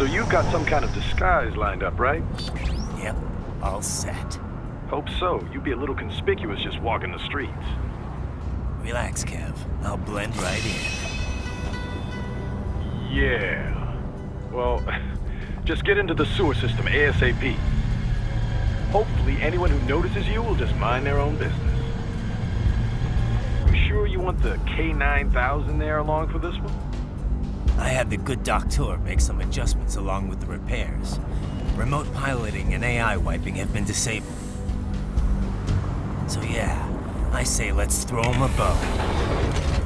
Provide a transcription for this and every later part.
So you've got some kind of disguise lined up, right? Yep, all set. Hope so. You'd be a little conspicuous just walking the streets. Relax, Kev. I'll blend right in. Yeah. Well, just get into the sewer system ASAP. Hopefully anyone who notices you will just mind their own business. You sure you want the K9000 there along for this one? I had the good doctor make some adjustments along with the repairs. Remote piloting and AI wiping have been disabled. So yeah, I say let's throw him a bone.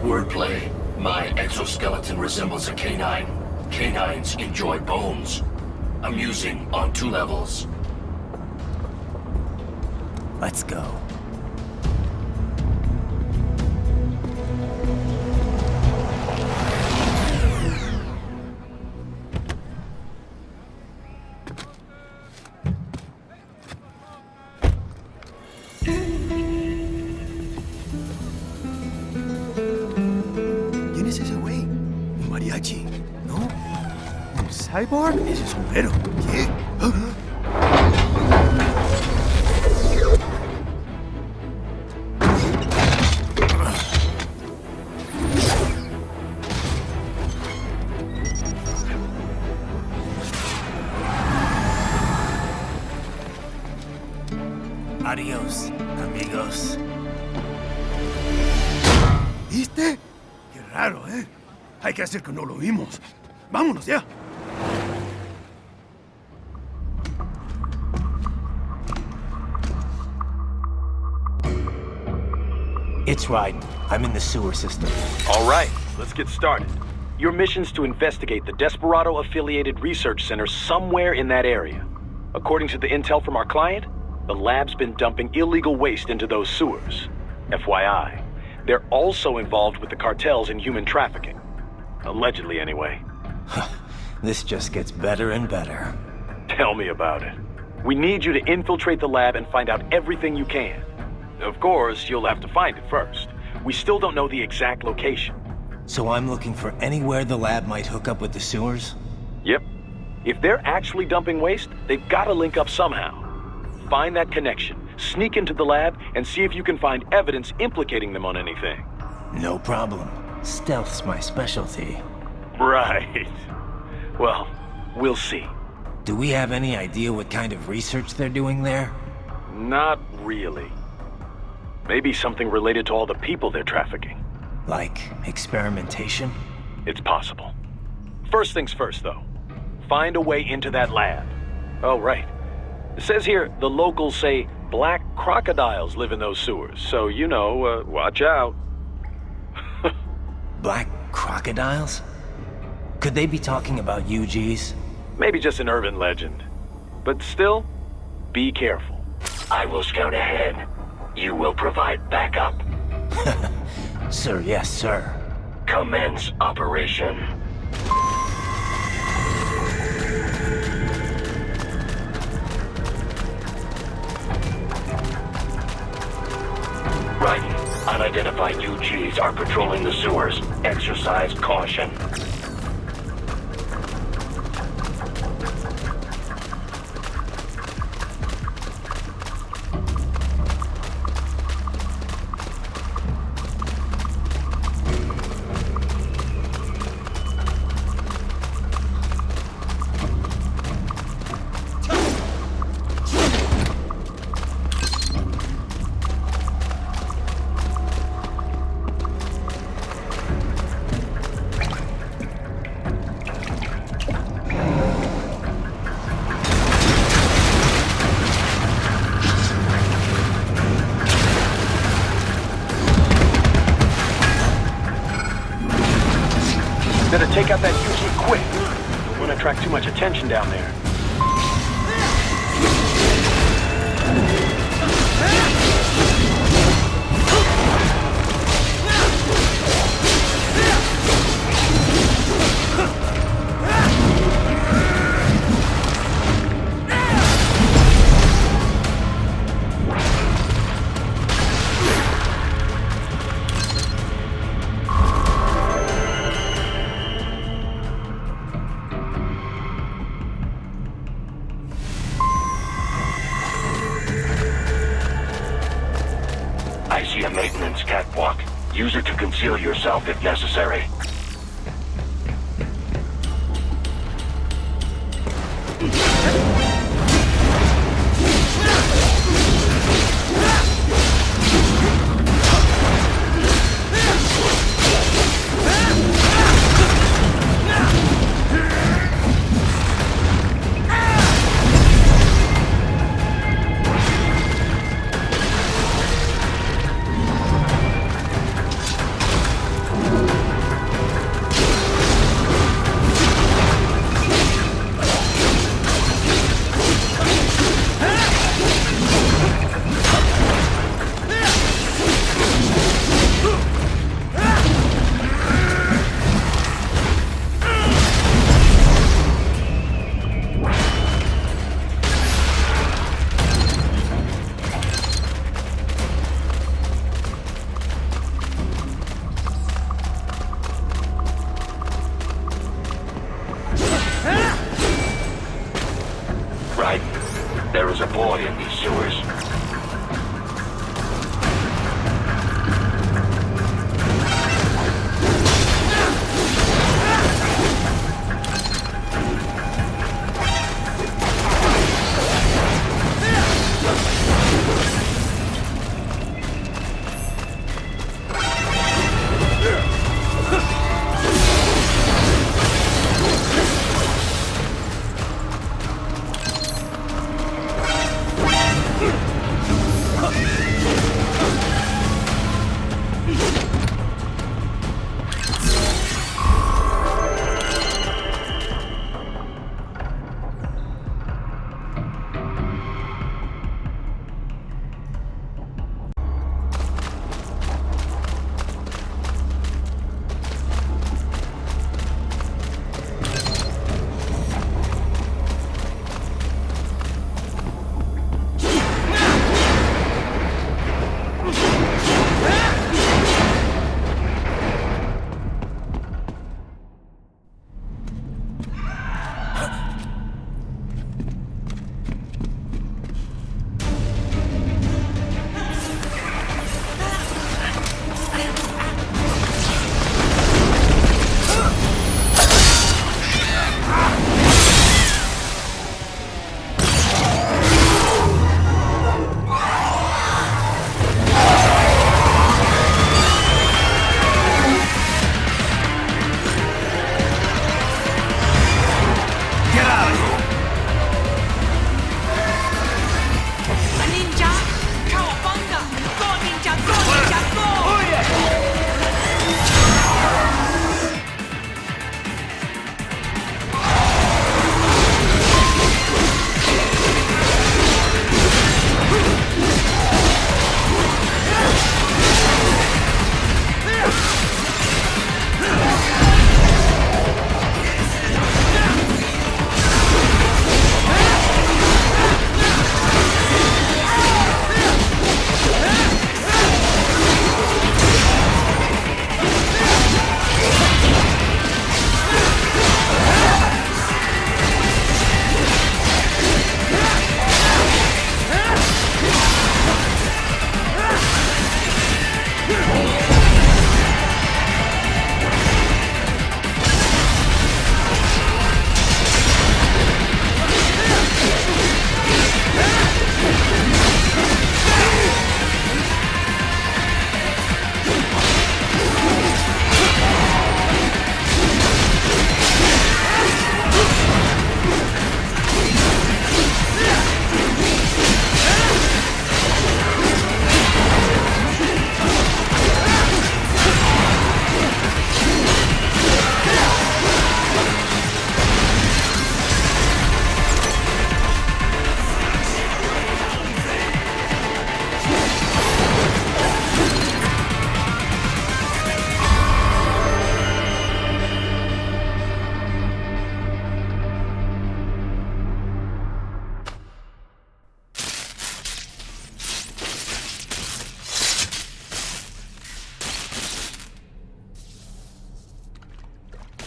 Wordplay. My exoskeleton resembles a canine. Canines enjoy bones. Amusing on 2 levels. Let's go. ¿Quién es ese güey? ¿Un mariachi? ¿No? ¿Un cyborg? Ese sombrero. ¿Qué? Adiós, amigos. ¿Viste? Qué raro, ¿eh? Hay que hacer que no lo vimos. ¡Vámonos ya! It's Ryden. I'm in the sewer system. All right, let's get started. Your mission's to investigate the Desperado-affiliated research center somewhere in that area. According to the intel from our client, the lab's been dumping illegal waste into those sewers. FYI, they're also involved with the cartels in human trafficking. Allegedly, anyway. This just gets better and better. Tell me about it. We need you to infiltrate the lab and find out everything you can. Of course, you'll have to find it first. We still don't know the exact location. So I'm looking for anywhere the lab might hook up with the sewers? Yep. If they're actually dumping waste, they've got to link up somehow. Find that connection, sneak into the lab, and see if you can find evidence implicating them on anything. No problem. Stealth's my specialty. Right. Well, we'll see. Do we have any idea what kind of research they're doing there? Not really. Maybe something related to all the people they're trafficking. Like experimentation? It's possible. First things first, though. Find a way into that lab. Oh, right. It says here the locals say black crocodiles live in those sewers, so, you know, watch out. Black crocodiles? Could they be talking about UGs? Maybe just an urban legend. But still, be careful. I will scout ahead. You will provide backup. Sir, yes, sir. Commence operation. Right. Unidentified UGs are patrolling the sewers. Exercise caution. Better take out that UG quick. Don't want to attract too much attention down there. Conceal yourself if necessary. Right. There is a boy in these sewers.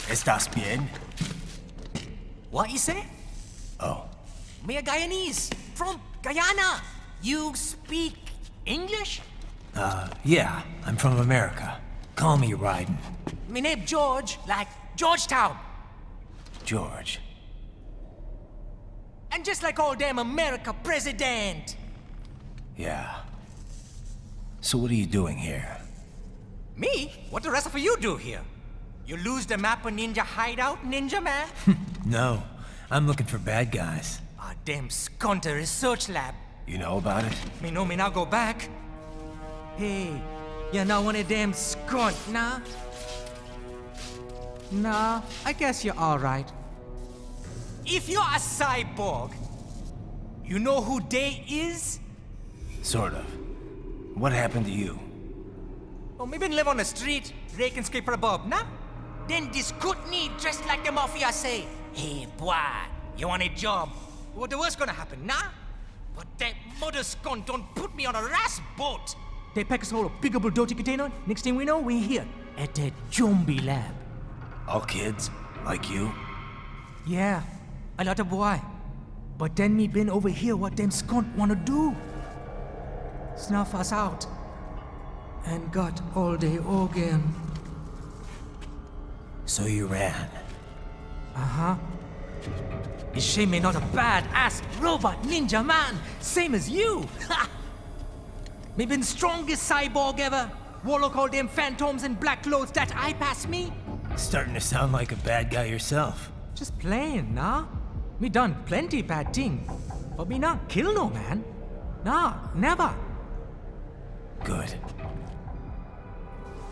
¿Estás bien? What you say? Oh. Me a Guyanese from Guyana. You speak English? Yeah, I'm from America. call me Ryden. Me name George, like Georgetown. George. And just like all damn America president. Yeah. So what are you doing here? Me? What the rest of you do here? You lose the map of Ninja hideout, Ninja man? No, I'm looking for bad guys. Ah, damn skunter research lab. You know about it? Me know me now go back. Hey, you're not one of them skunt, nah? Nah, I guess you're alright. If you're a cyborg, you know who they is? Sort of. What happened to you? Oh, me been live on the street, rake and scrape for a bob, nah? Then this good need dressed like the mafia say, hey boy, you want a job? What the worst gonna happen, nah? But that mother scunt don't put me on a ras boat. They pack us all a big old dirty container. Next thing we know, we're here at that zombie lab. All kids? Like you? Yeah, a lot of boy. But then me been over here what them scunt wanna do. Snuff us out. And got all the organ. So you ran. Uh-huh. Is she me not a bad-ass robot ninja man, same as you? Ha! Me been strongest cyborg ever. Warlock all them phantoms in black clothes that eye pass me. Starting to sound like a bad guy yourself. Just playing, nah? Me done plenty bad thing. But me not kill no man. Nah, never. Good.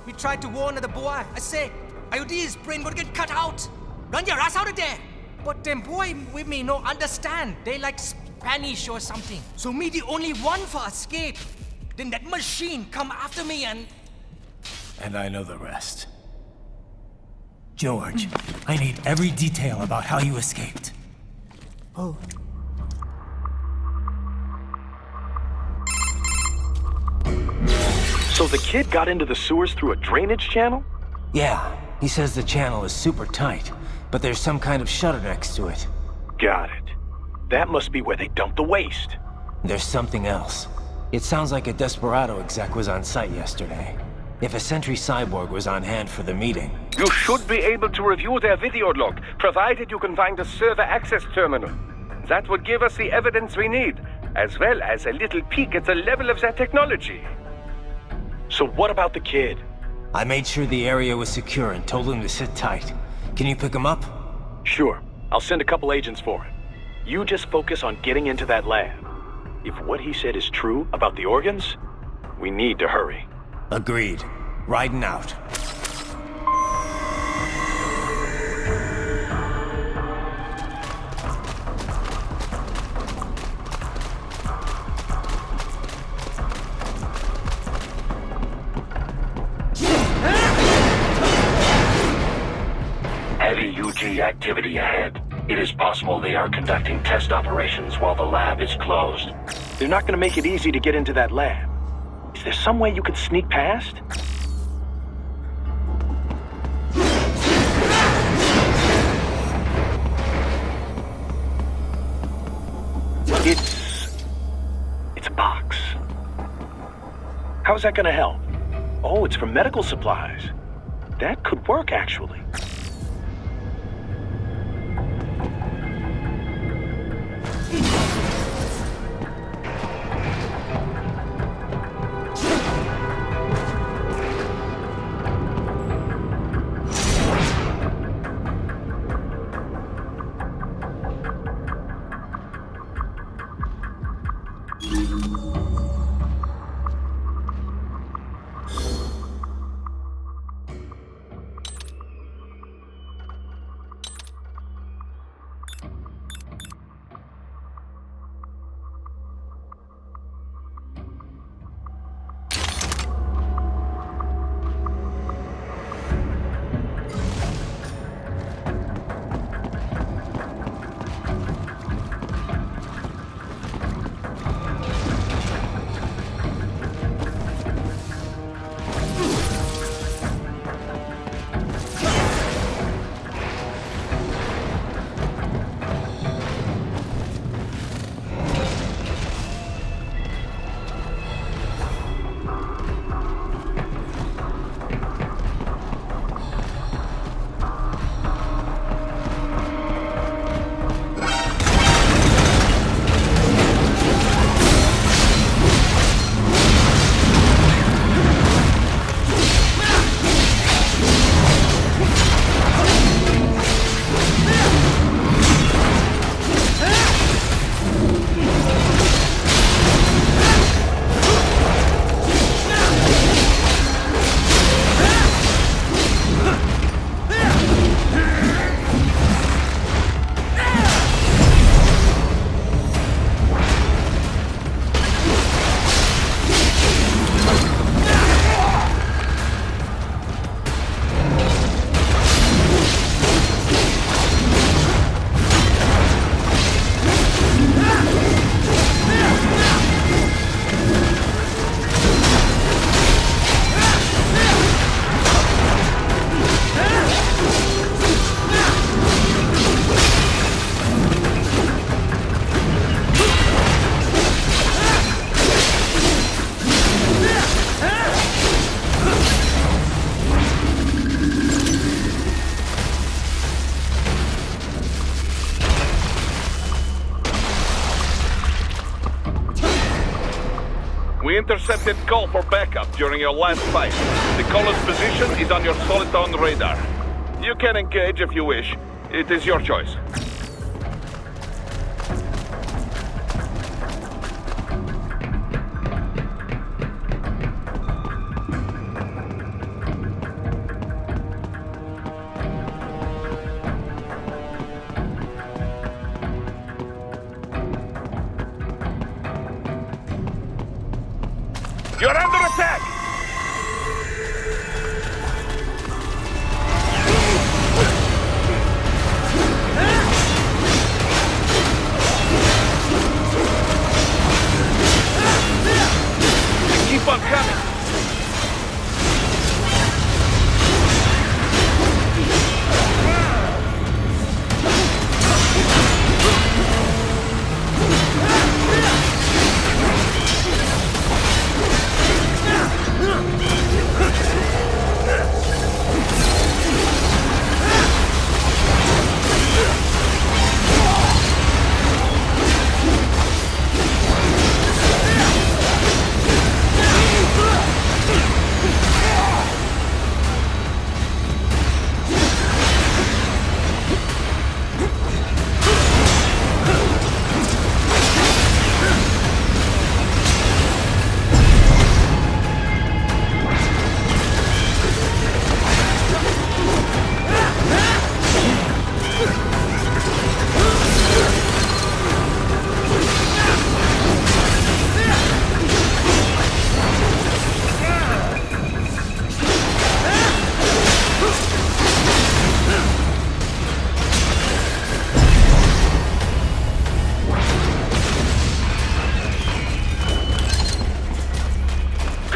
We tried to warn the boy. I say, IOD's brain gonna get cut out. Run your ass out of there. But them boy with me no understand. They like Spanish or something. So me the only one for escape. Then that machine come after me and... And I know the rest. George, I need every detail about how you escaped. Oh. So the kid got into the sewers through a drainage channel? Yeah, he says the channel is super tight, but there's some kind of shutter next to it. Got it. That must be where they dumped the waste. There's something else. It sounds like a Desperado exec was on site yesterday. If a Sentry cyborg was on hand for the meeting. You should be able to review their video log, provided you can find a server access terminal. That would give us the evidence we need, as well as a little peek at the level of their technology. So what about the kid? I made sure the area was secure and told him to sit tight. Can you pick him up? Sure. I'll send a couple agents for him. You just focus on getting into that lab. If what he said is true about the organs, we need to hurry. Agreed. Riding out. Heavy UG activity ahead. It is possible they are conducting test operations while the lab is closed. They're not going to make it easy to get into that lab. Is there some way you could sneak past? It's a box. How's that going to help? Oh, it's for medical supplies. That could work, actually. intercepted call for backup during your last fight. The caller's position is on your Soliton radar. You can engage if you wish. It is your choice. You're under attack! Keep on coming!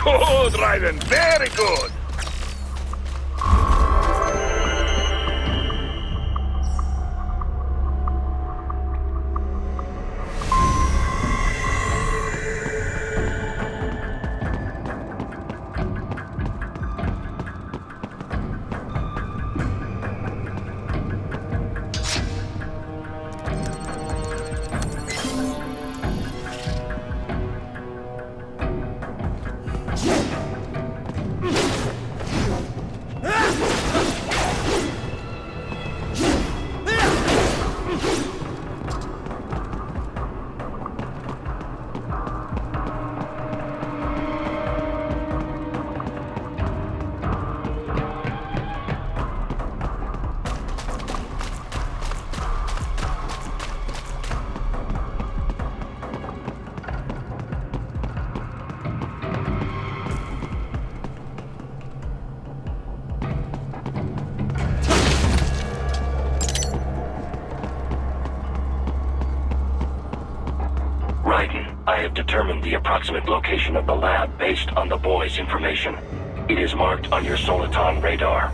Good, Raiden. Very good. I have determined the approximate location of the lab based on the boy's information. It is marked on your Soliton radar.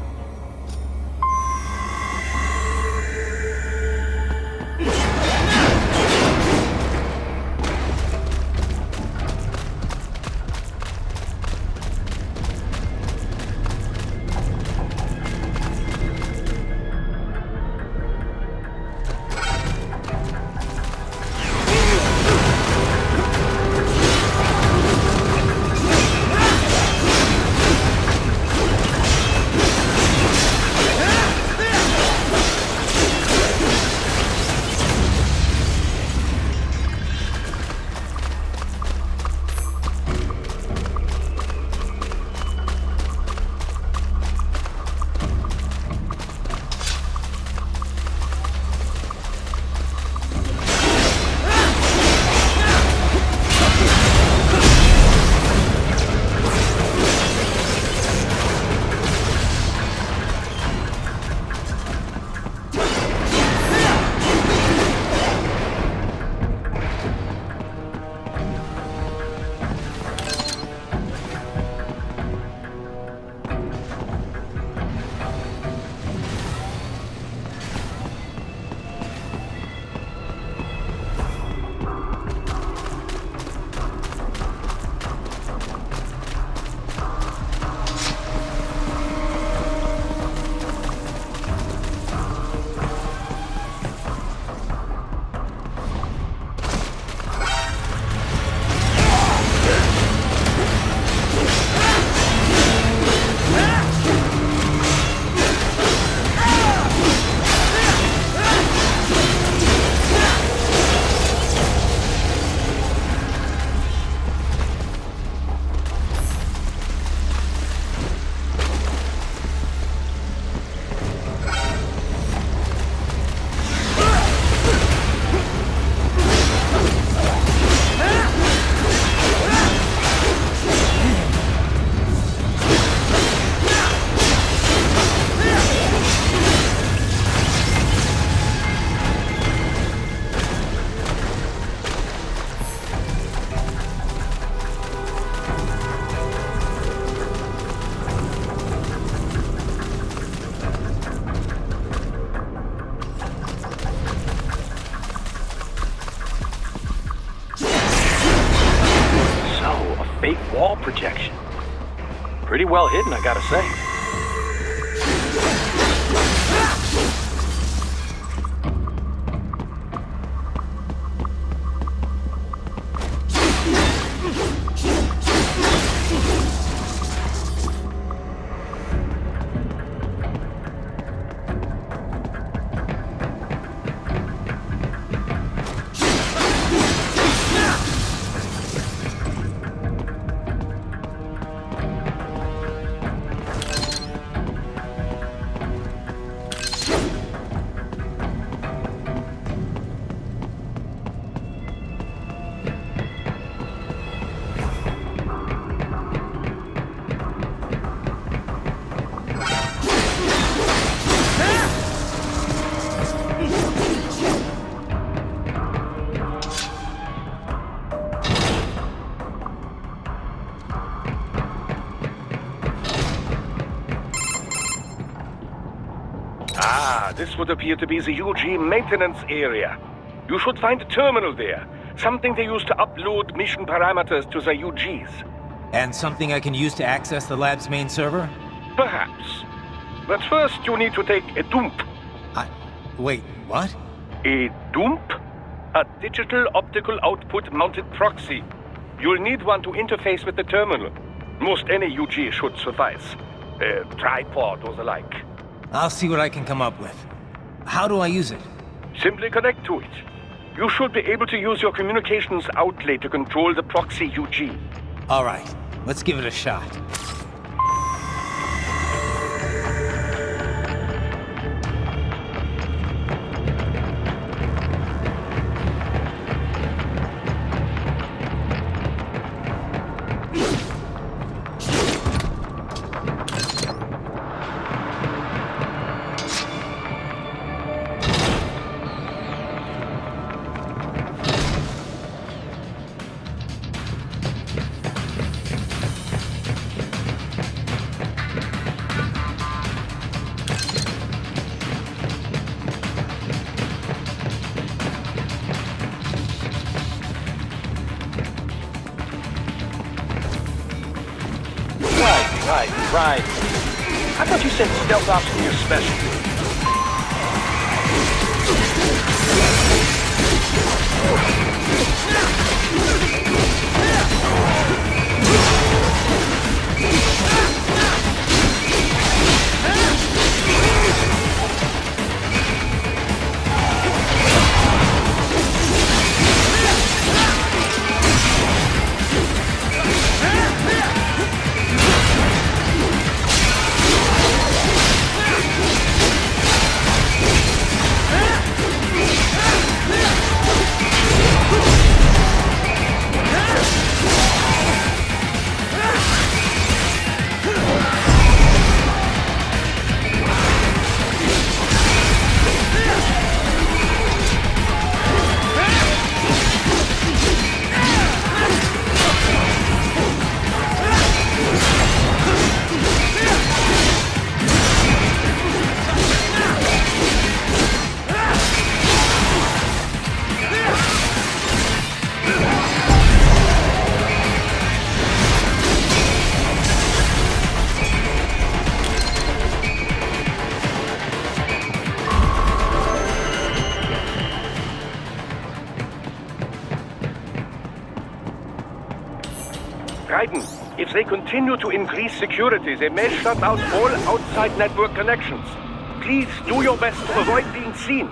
well hidden, I gotta say. This would appear to be the UG maintenance area. You should find a terminal there. Something they use to upload mission parameters to the UGs. And something I can use to access the lab's main server? Perhaps. But first you need to take a dump. Wait, what? A dump? A digital optical output mounted proxy. You'll need one to interface with the terminal. Most any UG should suffice. A tripod or the like. I'll see what I can come up with. How do I use it? Simply connect to it. You should be able to use your communications outlay to control the proxy UG. All right, let's give it a shot. Right. I thought you said stealth ops were your specialty. If they continue to increase security, they may shut out all outside network connections. Please do your best to avoid being seen.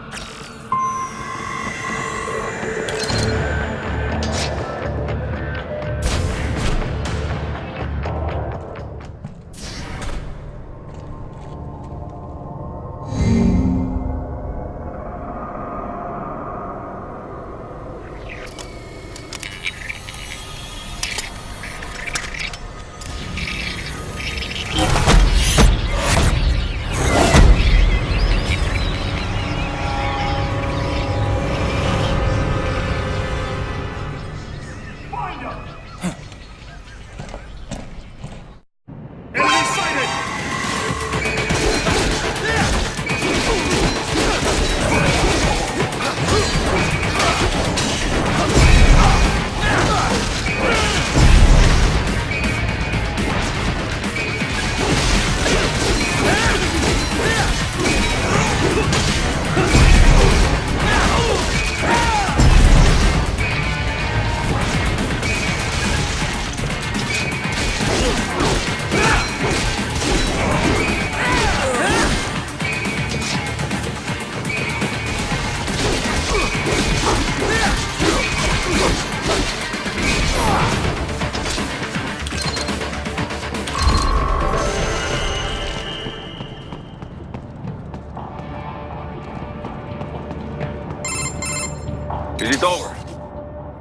Is it over?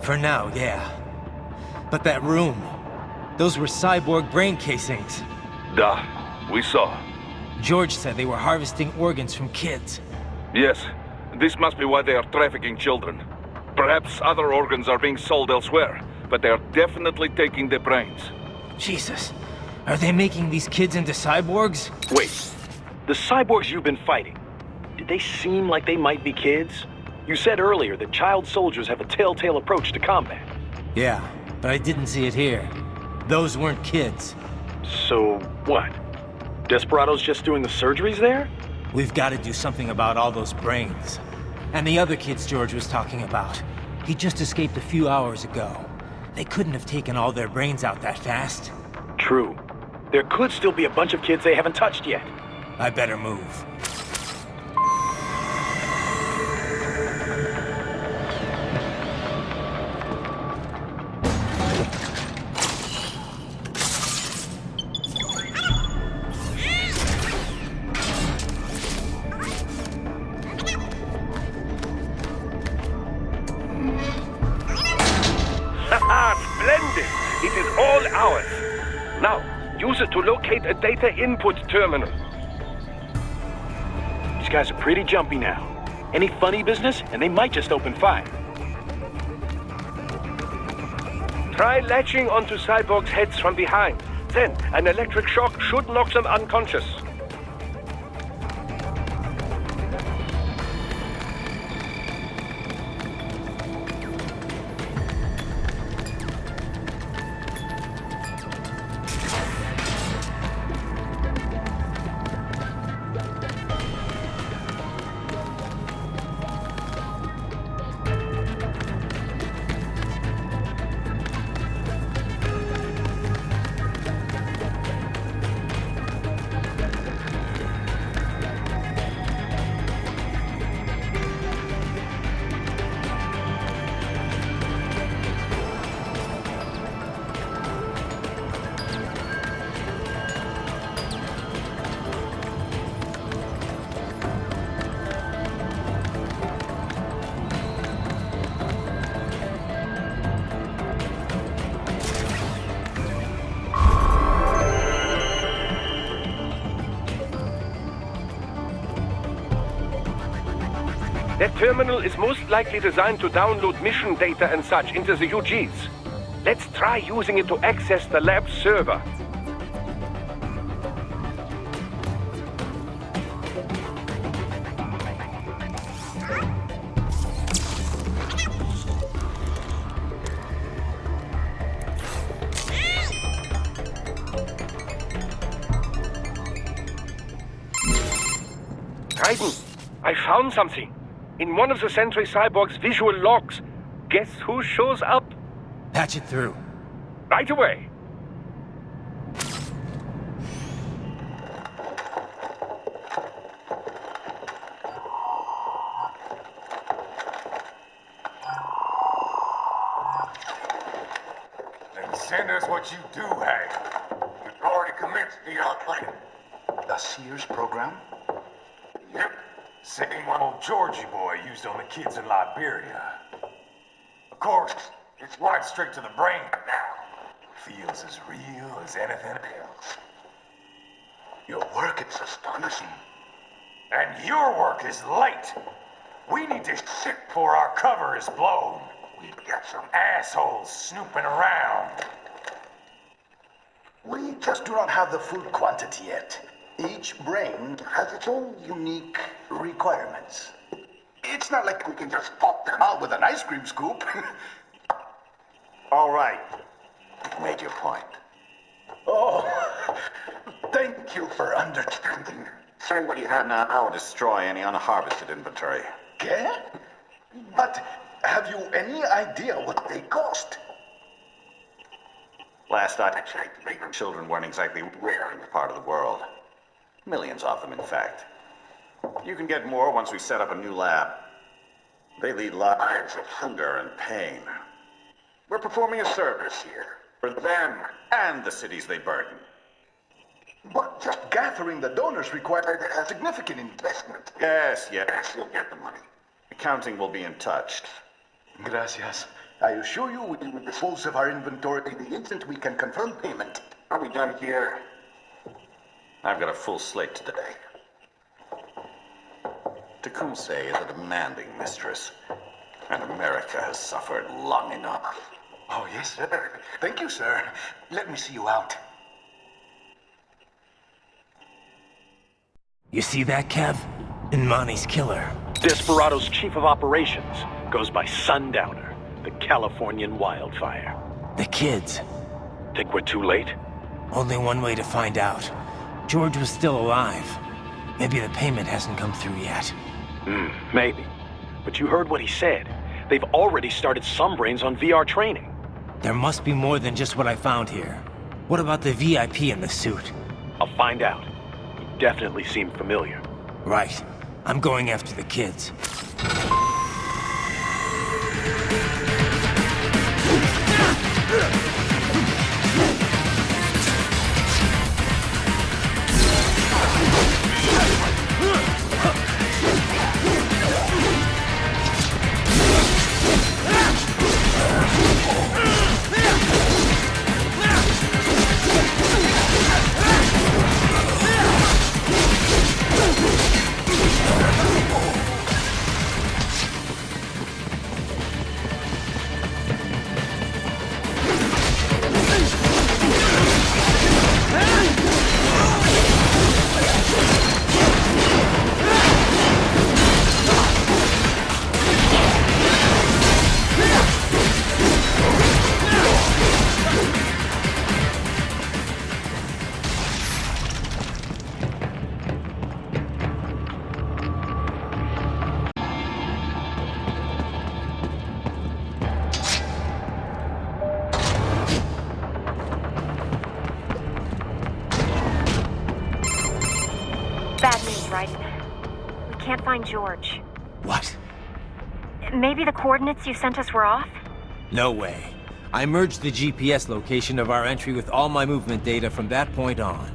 For now, yeah. But that room, those were cyborg brain casings. Duh. We saw. George said they were harvesting organs from kids. Yes. This must be why they are trafficking children. Perhaps other organs are being sold elsewhere, but they are definitely taking the brains. Jesus. Are they making these kids into cyborgs? Wait. The cyborgs you've been fighting, did they seem like they might be kids? You said earlier that child soldiers have a telltale approach to combat. Yeah, but I didn't see it here. Those weren't kids. So, what? Desperado's just doing the surgeries there? We've got to do something about all those brains. And the other kids George was talking about. He just escaped a few hours ago. They couldn't have taken all their brains out that fast. True. There could still be a bunch of kids they haven't touched yet. I better move. Splendid! It is all ours. Now, use it to locate a data input terminal. These guys are pretty jumpy now. Any funny business, and they might just open fire. Try latching onto cyborgs' heads from behind. Then, an electric shock should knock them unconscious. That terminal is most likely designed to download mission data and such into the UGs. Let's try using it to access the lab server. Raiden, I found something. In one of the Sentry Cyborg's visual logs. Guess who shows up? Patch it through. Right away. Then send us what you do have. We've already commenced the outplanning. The Sears program? Yep. Same one old Georgie boy used on the kids in Liberia. Of course, it's right straight to the brain now. Feels as real as anything else. Your work is astonishing. And your work is late. We need this shit before our cover is blown. We've got some assholes snooping around. We just do not have the full quantity yet. Each brain has its own unique requirements. It's not like we can just pop them out with an ice cream scoop. All right. You've made your point. Oh, thank you for understanding. Send what you have now or destroy any unharvested inventory. Okay? But have you any idea what they cost? Last I checked, children weren't exactly rare in this part of the world. Millions of them, in fact. You can get more once we set up a new lab. They lead lives of hunger and pain. We're performing a service here for them and the cities they burden. But just gathering the donors required a significant investment. Yes, you'll get the money. Accounting will be in touch. Gracias. I assure you we will dispose of our inventory the instant we can confirm payment. Are we done here? I've got a full slate today. Tecumseh is a demanding mistress, and America has suffered long enough. Oh, yes, sir. Thank you, sir. Let me see you out. You see that, Kev? Imani's killer. Desperado's chief of operations goes by Sundowner, the Californian wildfire. The kids. Think we're too late? Only one way to find out. George was still alive. Maybe the payment hasn't come through yet. Maybe. But you heard what he said. They've already started some brains on VR training. There must be more than just what I found here. What about the VIP in the suit? I'll find out. He definitely seemed familiar. Right. I'm going after the kids. Bad news, right? We can't find George. What? Maybe the coordinates you sent us were off? No way. I merged the GPS location of our entry with all my movement data from that point on.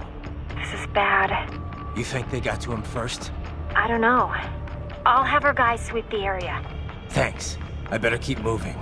This is bad. You think they got to him first? I don't know. I'll have our guys sweep the area. Thanks. I better keep moving.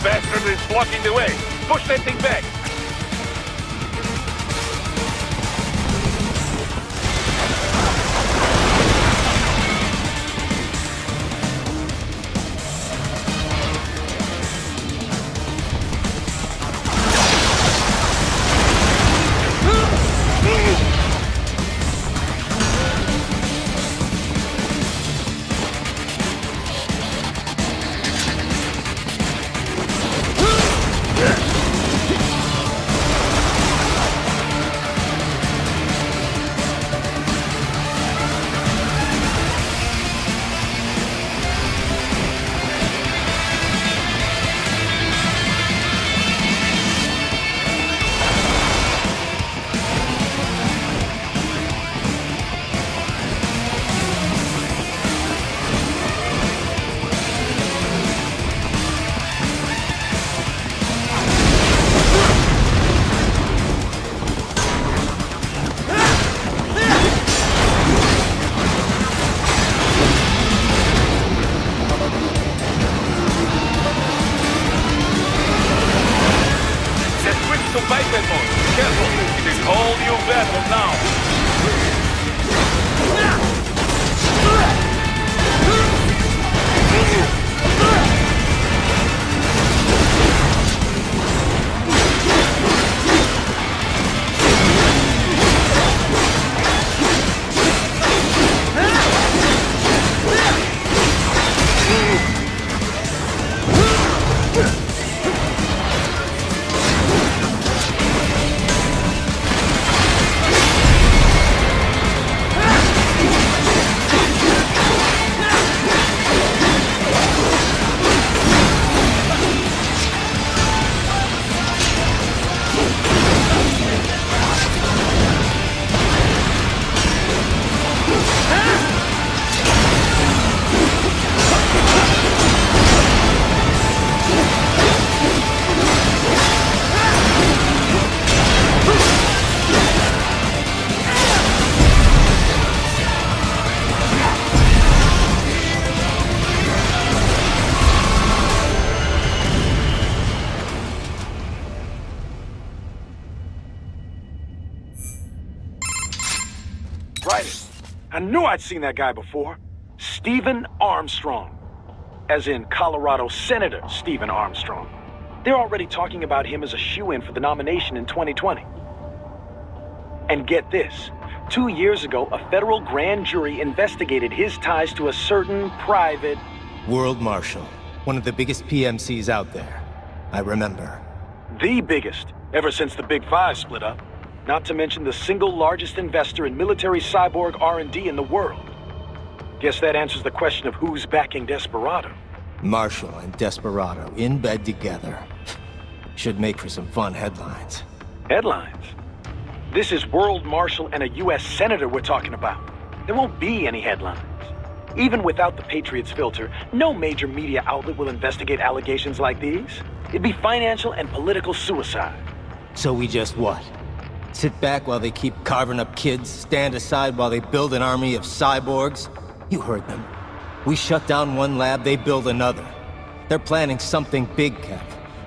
Bastard is blocking the way. Push that thing back. knew I'd seen that guy before. Stephen Armstrong. As in Colorado Senator Stephen Armstrong. They're already talking about him as a shoo-in for the nomination in 2020. And get this. 2 years ago, a federal grand jury investigated his ties to a certain private... World Marshal. One of the biggest PMCs out there. I remember. The biggest, ever since the Big Five split up. Not to mention the single largest investor in military cyborg R&D in the world. Guess that answers the question of who's backing Desperado. Marshall and Desperado in bed together. Should make for some fun headlines. Headlines? This is World Marshal and a U.S. Senator we're talking about. There won't be any headlines. Even without the Patriots filter, no major media outlet will investigate allegations like these. It'd be financial and political suicide. So we just what? Sit back while they keep carving up kids, stand aside while they build an army of cyborgs? You heard them. We shut down one lab, they build another. They're planning something big, Kev.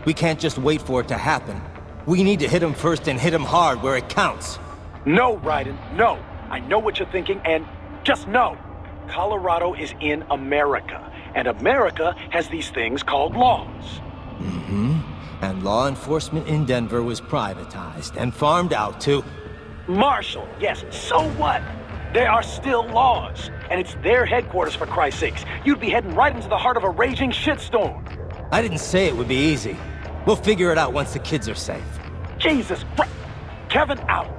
We can't just wait for it to happen. We need to hit them first and hit them hard where it counts. No, Raiden, no. I know what you're thinking, and just know. Colorado is in America, and America has these things called laws. Mm-hmm. And law enforcement in Denver was privatized and farmed out to... Marshall, yes, so what? There are still laws, and it's their headquarters, for Christ's sakes. You'd be heading right into the heart of a raging shitstorm. I didn't say it would be easy. We'll figure it out once the kids are safe. Jesus Christ! Kevin out!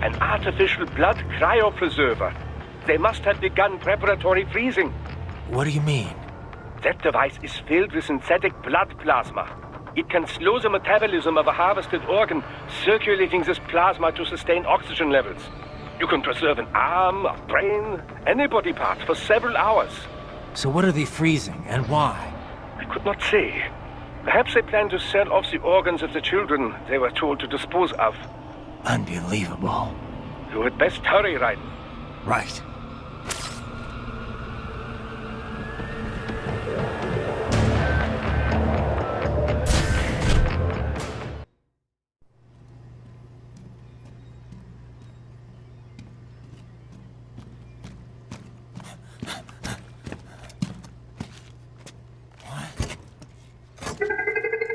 An artificial blood cryopreserver. They must have begun preparatory freezing. What do you mean? That device is filled with synthetic blood plasma. It can slow the metabolism of a harvested organ, circulating this plasma to sustain oxygen levels. You can preserve an arm, a brain, any body part for several hours. So what are they freezing, and why? I could not say. Perhaps they plan to sell off the organs of the children they were told to dispose of. Unbelievable. You had best hurry, Raiden. Right.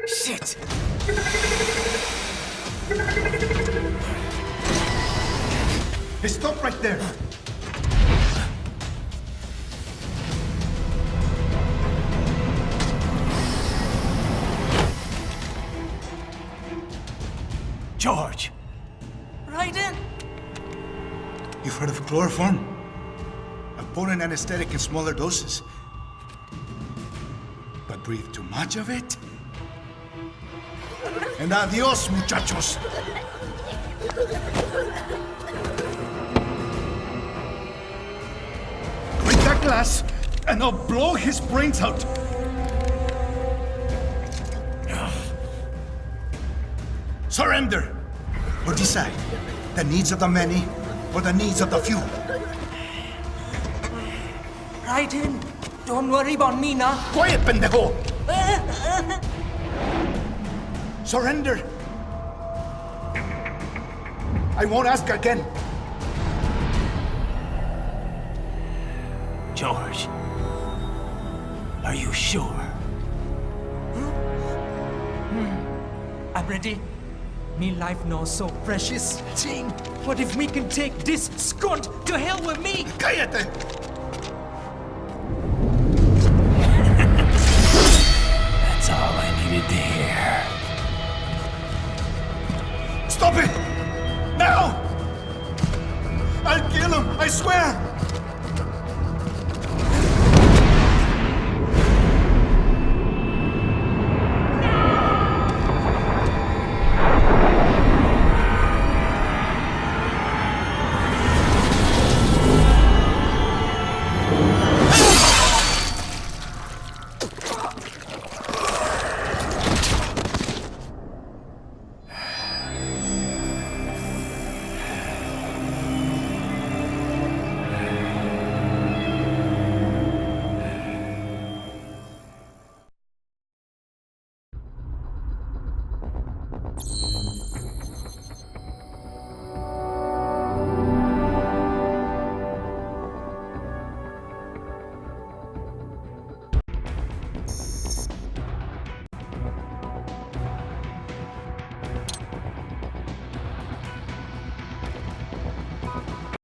Shit! Hey, stop right there! George! Raiden! You've heard of chloroform? A potent anesthetic in smaller doses. But breathe too much of it? And adios, muchachos! Break that glass, and I'll blow his brains out! Surrender! Or decide. The needs of the many or the needs of the few? Right in. Don't worry about me now. Quiet, pendejo! Surrender! I won't ask again. George, are you sure? I'm ready. Me life now so precious. Jane, what if we can take this skunt to hell with me? Cállate! That's all I needed to hear. Stop it! Now! I'll kill him, I swear!